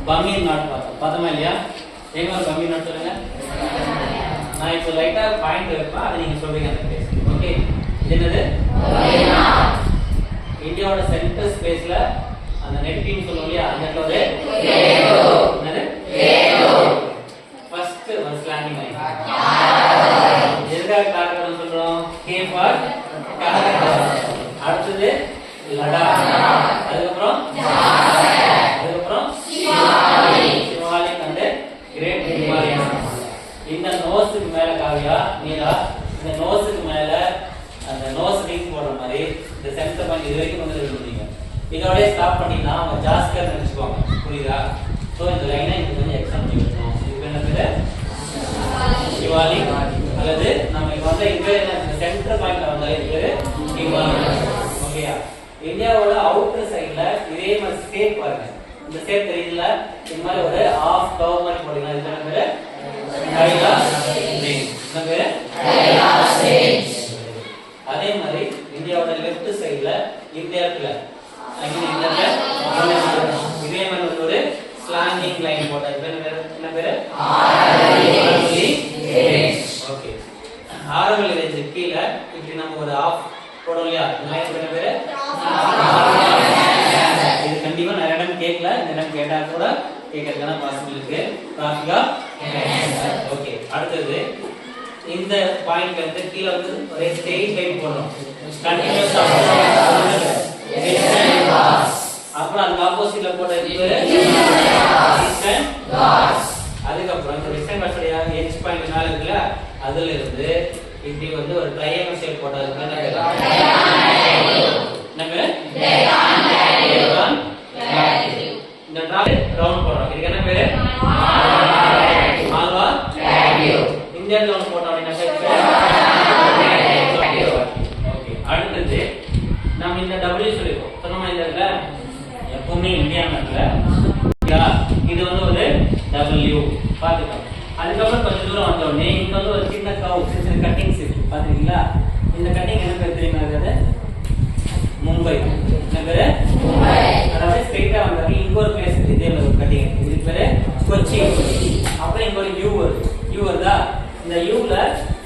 பர்மியன் நாடு பார்த்தோமா இல்லையா? எங்க ஒரு பர்மியன் நாடு சொல்லுங்க. நான் இப்போ லைட்டா பாயிண்ட் வைப்பேன், அதை நீங்க சொல்றீங்க அந்த பிளேஸ். ஓகே, இது என்னது? இந்தியாவோட சென்டர் ஸ்பேஸ்ல அந்த நெட்டின்னு சொல்லுவோம் இல்லையா, அந்த இடத்துல ஒரு என்னது ஃபர்ஸ்ட் ஒரு ஸ்லாண்டிங் லைன். எதுக்காக காரகடம் சொல்றோம்? கே ஃபார் காரகடம். அடுத்தது லடாக், அதுக்கப்புறம் சிவாலிக் அண்ட் கிரேட் ஹிமாலயன். இந்த நோஸுக்கு மேல காவியா நீலா, இந்த நோஸுக்கு மேல அந்த நோஸ் ரிங் போடுற மாதிரி இந்த சென்டர் பாயிண்ட் இது வரைக்கும் வந்து எழுதுறீங்க. இதோட ஸ்டாப் பண்ணினா அவங்க ஜாஸ்தியா நினைச்சுக்குவாங்க. புரியுதா? சோ இந்த லைனை இது கொஞ்சம் எக்ஸ்டெண்ட் பண்ணி விட்டுறோம். இது என்ன பேரு? சிவாலிக். அல்லது நம்ம இப்ப வந்து இங்க இந்த சென்டர் பாயிண்ட்ல வந்தா இது பேரு ஹிமாலயன். ஓகேயா? இந்தியாவோட அவுட்டர் சைடுல இதே மாதிரி ஷேப் பாருங்க. இந்த ஷேப் தெரியல, இந்த மாதிரி ஒரு ஆஃப் கர்வ் மாதிரி போடுங்க. இது என்ன பேரு? கைலாஷ் ரேஞ்ச். என்ன பேரு? கைலாஷ் ரேஞ்ச். அதே மாதிரி இந்தியாவோட லெஃப்ட் சைடுல இந்த இடத்துல இதே மாதிரி ஒரு ஸ்லாண்டிங் லைன் போட்டா என்ன பேரு? Aravalli range. Okay, Aravalli range கீழே இப்படி நம்ம ஒரு ஆஃப் போடுவோம் இல்லையா, இந்த லைன் என்ன பேரு? இது கண்டிப்பா நிறைய இடம் கேட்கல, இந்த இடம் கேட்டா கூட கேட்கறதுக்கான பாசிபிள் இருக்கு. ராஃபிகா. ஓகே, அடுத்தது இந்த பாயிண்ட்ல இருந்து கீழ வந்து ஒரு ஸ்ட்ரெயிட் லைன் போடுறோம். கண்டினியூஸா அப்புறம் அந்த ஆப்போசிட்ல போட வெஸ்டர்ன் காட்ஸ். அதுக்கப்புறம் இந்த வெஸ்டர்ன் காட்ஸ் எட்ஜ் பாயிண்ட் மேல இருக்குல்ல, அதுல இருந்து இப்படி வந்து ஒரு ட்ரையாங்கிள் ஷேப் போட்டதுக்கு என்ன பேரு? இந்த ரவுண்ட் போடுறோம். இதுக்கு என்ன பேரு? மால்வா ரேடியோ. இந்த இடத்துல போட்டோம் அப்படின்னா ஓகே. அடுத்தது நம்ம இந்த W சொல்லிருக்கோம். சொன்னோமா இந்த இடத்துல எப்பவுமே இந்தியா மேப்ல இது வந்து ஒரு W பாத்துக்கோங்க. அதுக்கப்புறம் கொஞ்சம் தூரம் வந்த உடனே இங்க வந்து ஒரு சின்ன கர்வ், சின்ன கட்டிங்ஸ் இருக்கு பாத்துக்கீங்களா? இந்த கட்டிங் என்ன பேர் தெரியுமா? இருக்குது மும்பை. என்ன பேரு? மும்பை. அதாவது ஸ்ட்ரைட்டா வந்தாங்க இங்க ஒரு பிளேஸ் இருக்கு, இதே மாதிரி ஒரு கட்டிங். இதுக்கு பேரு கொச்சி. அப்புறம் இங்க ஒரு U வருது. U வருதா? இந்த Uல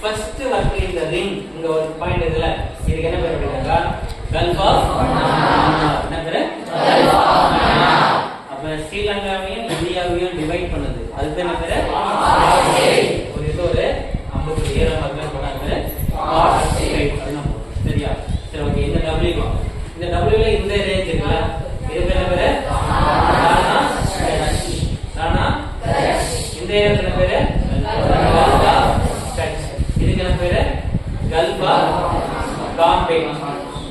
ஃபர்ஸ்ட் வரக்கூடிய இந்த ரிங் இங்க ஒரு பாயிண்ட் இருக்குல, இதுக்கு என்ன பேர் அப்படின்னா கல்ஃப் ஆஃப் மன்னார். என்ன பேரு? Gulf of Mannar. அப்ப ஸ்ரீலங்காவையும் இந்தியாவையும் டிவைட் பண்ணுது, அதுக்கு என்ன பேரு? ஒரு இது ஒரு 50 ஏரம் மக்கள் போனாங்க சரியா? சரி, ஓகே. இந்த W, இந்த Wல இந்த ரேஞ்ச் இருக்குல்ல, இதுக்கு என்ன பேரு? ராணா. இந்த ஏரியாக்கு என்ன பேரு? இதுக்கு என்ன பேரு? Gulf of Bombay.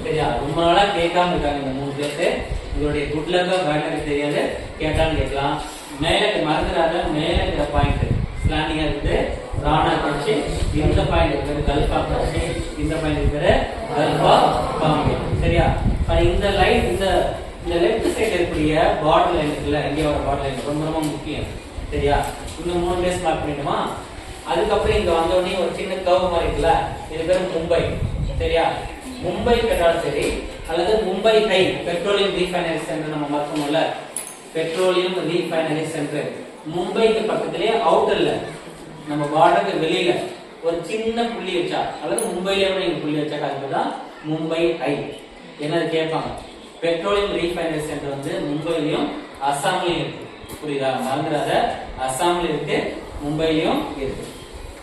சரியா? ரொம்ப நாளா கேட்காம இருக்காங்க இந்த 3 பேர். உங்களுடைய குட் லக்கா பேட் லக் தெரியாது, கேட்டாலும் கேட்கலாம். மேல மறந்துடாத, மேல இருக்கிற பாயிண்ட் ஸ்லாண்டிங்கா இருக்குது ராணா கட்சி. இந்த பாயிண்ட் இருக்குது கல்ஃப் ஆஃப் கட்சி. இந்த பாயிண்ட் பேரு கல்ஃப் ஆஃப் பாம்பே. சரியா? இந்த லைன் இந்த லெஃப்ட் சைடு இருக்கக்கூடிய பார்டர் லைன் இருக்குல்ல, இந்தியாவோட பார்டர் லைன் ரொம்ப ரொம்ப முக்கியம். சரியா? இந்த 3 பிளேஸ் மார்க் பண்ணிட்டோமா? அதுக்கப்புறம் இங்க வந்த உடனே ஒரு சின்ன கர்வ் மாதிரி இருக்குல்ல, இது பேரு மும்பை. சரியா? மும்பை கேட்டாலும் சரி, அல்லது Mumbai high petroleum refinery centre நம்ம மார்க் பண்ணுவோம்ல, பெட்ரோலியம் ரீஃபைனரி சென்டர் மும்பைக்கு பக்கத்திலேயே அவுட்டர்ல நம்ம பார்டருக்கு வெளியில ஒரு சின்ன புள்ளி வச்சா, அல்லது மும்பையிலே நீங்க புள்ளி வச்சா அதுதான் மும்பை ஹை. என்னது கேட்பாங்க. பெட்ரோலியம் ரீஃபைனரி சென்டர் வந்து மும்பையிலயும் அசாம்லயும் இருக்கு. புரியுதா? மறந்துடாத, அசாம்ல இருக்கு, மும்பையிலயும் இருக்கு.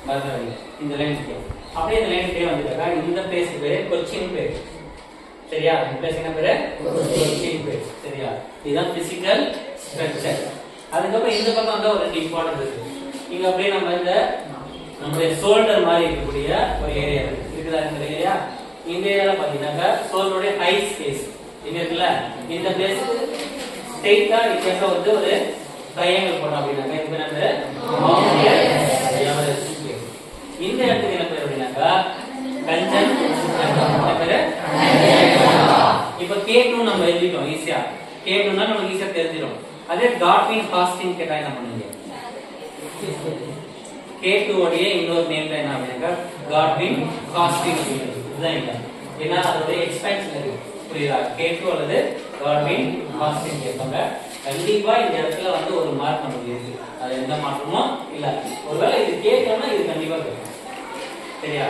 மறந்துடாதீங்க. இந்த லைன் இருக்கு. அப்படியே இந்த லைன் பேர் வந்துட்டாக்கா இந்த பிளேஸ் பேரு கொச்சின் பேர். சரியா? இந்த பிளேஸ் என்ன பேரு? கொச்சின் பேர். சரியா? இதுதான் பிசிக்கல் ஸ்ட்ரக்சர். அதுக்கப்புறம் இந்த பக்கம் வந்து ஒரு இம்பார்ட்டன்ட் இருக்கு. இங்க அப்படியே நம்ம இந்த நம்மளுடைய ஷோல்டர் மாதிரி இருக்கக்கூடிய ஒரு ஏரியா இருக்குதா? இந்த ஏரியா, இந்த ஏரியால பாத்தீங்கன்னா ஷோல்டருடைய ஹை ஸ்பேஸ் இங்க இருக்குல்ல, இந்த பிளேஸ் ஸ்ட்ரைட்டா இங்க வந்து ஒரு ட்ரையாங்கிள் போட்டோம் அப்படின்னாக்கா இது என்ன பேரு? Mount Everest. இந்த இடத்துக்கு என்ன பேர் அப்படின்னாக்கா கஞ்சன். என்ன பேரு? இப்ப K2 நம்ம எழுதிட்டோம் ஈஸியா. K2னா நமக்கு ஈஸியா தெரிஞ்சிடும். அதே காட்வின் ஹாஸ்டிங் கேட்டா என்ன பண்ணுவீங்க? K2 உடைய இன்னொரு நேம் என்ன அப்படின்னாக்கா காட்வின் ஹாஸ்டிங். இதுதான் இல்ல, ஏன்னா அதோட எக்ஸ்பேன்ஷன் இருக்கு. புரியுதா? K2 அல்லது காட்வின் ஹாஸ்டிங் கேட்பாங்க. கண்டிப்பா இந்த இடத்துல வந்து ஒரு மார்க் நமக்கு இருக்கு. அது எந்த மாற்றமும் இல்ல. ஒருவேளை இது கேட்கணும்னா இது கண்டிப்பா கேட்கும். சரியா?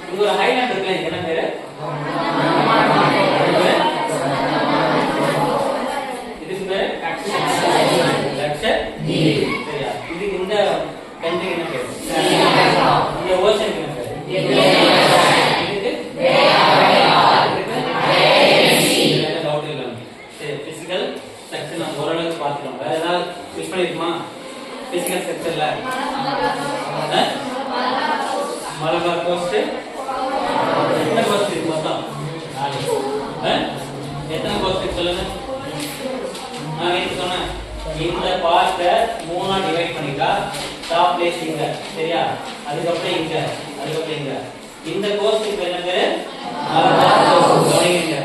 இங்க ஒரு ஹைலைட் இருக்குல்ல, இது என்ன பேரு? இதுக்கு பேரு லெக்சர் டி. சரியா? இதுக்கு இந்த கண்ட்ரி என்ன பேரு? இந்த ஓஷனுக்கு என்ன பேரு? இதுக்கு டவுட் இல்ல. சரி, பிசிக்கல் செக்ஷன் நம்ம ஓரளவுக்கு பார்த்துட்டோம். வேற ஏதாவது மிஸ் பண்ணிருக்குமா பிசிக்கல் செக்ஷன்ல? மலபார் கோஸ்ட் என்ன கோஸ்ட் இருக்கு மொத்தம்? எத்தனை கோஸ்ட் சொல்லுங்க. நான் என்ன சொன்னேன், இந்த பார்ட்டை மூணா டிவைட் பண்ணிட்டா டாப் பிளேஸ் இங்க, சரியா? அதுக்கப்புறம் இங்க, அதுக்கப்புறம் இங்க. இந்த கோஸ்ட் பேர் என்ன பேரு? மலபார் கோஸ்ட். கவனிங்க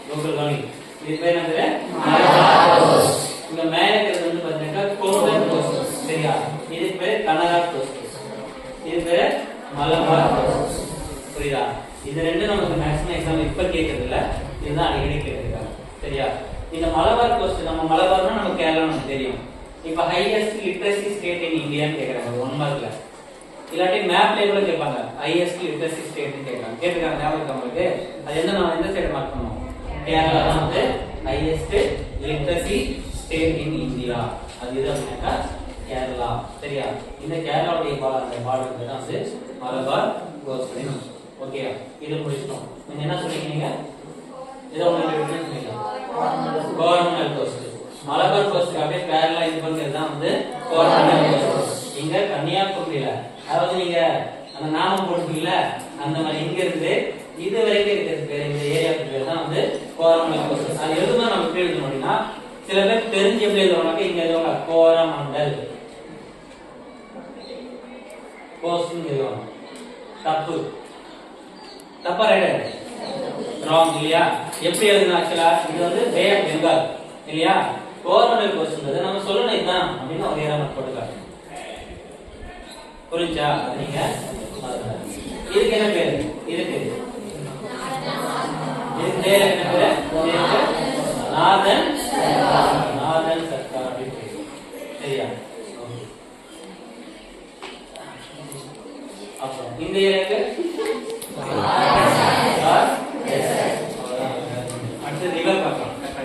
கூகுள் கவனிங்க. இது பேர் என்ன பேரு? மலபார் கோஸ்ட். இங்க மேல இருக்கிறது வந்து பாத்தீங்கன்னா கோஸ்டன் கோஸ்ட், சரியா? இது பேர் கனடா கோஸ்ட். இது பேர் மலபார் கோஸ்ட். புரியுதா? இது ரெண்டும் நமக்கு மேக்ஸிமம் எக்ஸாம் இப்ப கேக்குறது இல்ல, இதுதான் அடிக்கடி கேக்குறாங்க. சரியா? இந்த மலபார் கோஸ்ட், நம்ம மலபார்னா நம்ம கேரளா நமக்கு தெரியும். இப்ப ஹையஸ்ட் லிட்ரசி ஸ்டேட் இன் இந்தியான்னு கேக்குறாங்க 1 மார்க்ல. இல்லாட்டி மேப்ல கூட கேட்பாங்க ஹையஸ்ட் லிட்ரசி ஸ்டேட்னு கேக்குறாங்க. கேட்டுக்காங்க, ஞாபகம் இருக்கா உங்களுக்கு? அது என்ன, நம்ம எந்த ஸ்டேட் மார்க் பண்ணுவோம்? கேரளா தான் வந்து highest literacy state in India. அது எது அப்படின்னாக்கா கேரளா. சரியா? இந்த கேரளாவுடைய பார்டர் தான் வந்து மலபார் கோஸ்ட். ஓகே, இது முடிச்சிட்டோம். நீங்க என்ன சொல்றீங்க? இதை உங்களுக்கு கவர்மெண்டல் கோஸ்ட். மலபார் கோஸ்ட் அப்படியே கேரளா இது பண்றது தான் வந்து கவர்மெண்டல் கோஸ்ட். இங்க கன்னியாகுமரியில, அதாவது நீங்க அந்த நாமம் போட்டுக்கீங்கல்ல, அந்த மாதிரி இங்க இருந்து இது வரைக்கும் இருக்கிறது பேர், இந்த ஏரியாவுக்கு பேர் தான் வந்து கவர்மெண்டல் கோஸ்ட். அது எதுவுமே நம்ம எப்படி எழுதணும் அப்படின்னா, சில பேர் தெரிஞ்சு எப்படி எழுதுவாங்க, இங்க எழுதுவாங்க கோரமண்டல் கோஸ்ட் எழுதுவாங்க. தப்பு. தப்பா ரைட்? ராங் இல்லையா? எப்படி எழுதுனா ஆக்சுவலா இது வந்து பே ஆஃப் பெங்கால் இல்லையா? கோரமண்டல் கோஸ்ட்ன்றது நம்ம சொல்லணும் இதுதான் அப்படின்னு ஒரு ஏரா போட்டுக்காங்க. புரிஞ்சா? நீங்க இதுக்கு என்ன பேரு? இதுக்கு பேர் என்ன பேரு? நார்தன் சர்க்கார். சரியா? அப்புறம் இந்த ஏரியாக்கு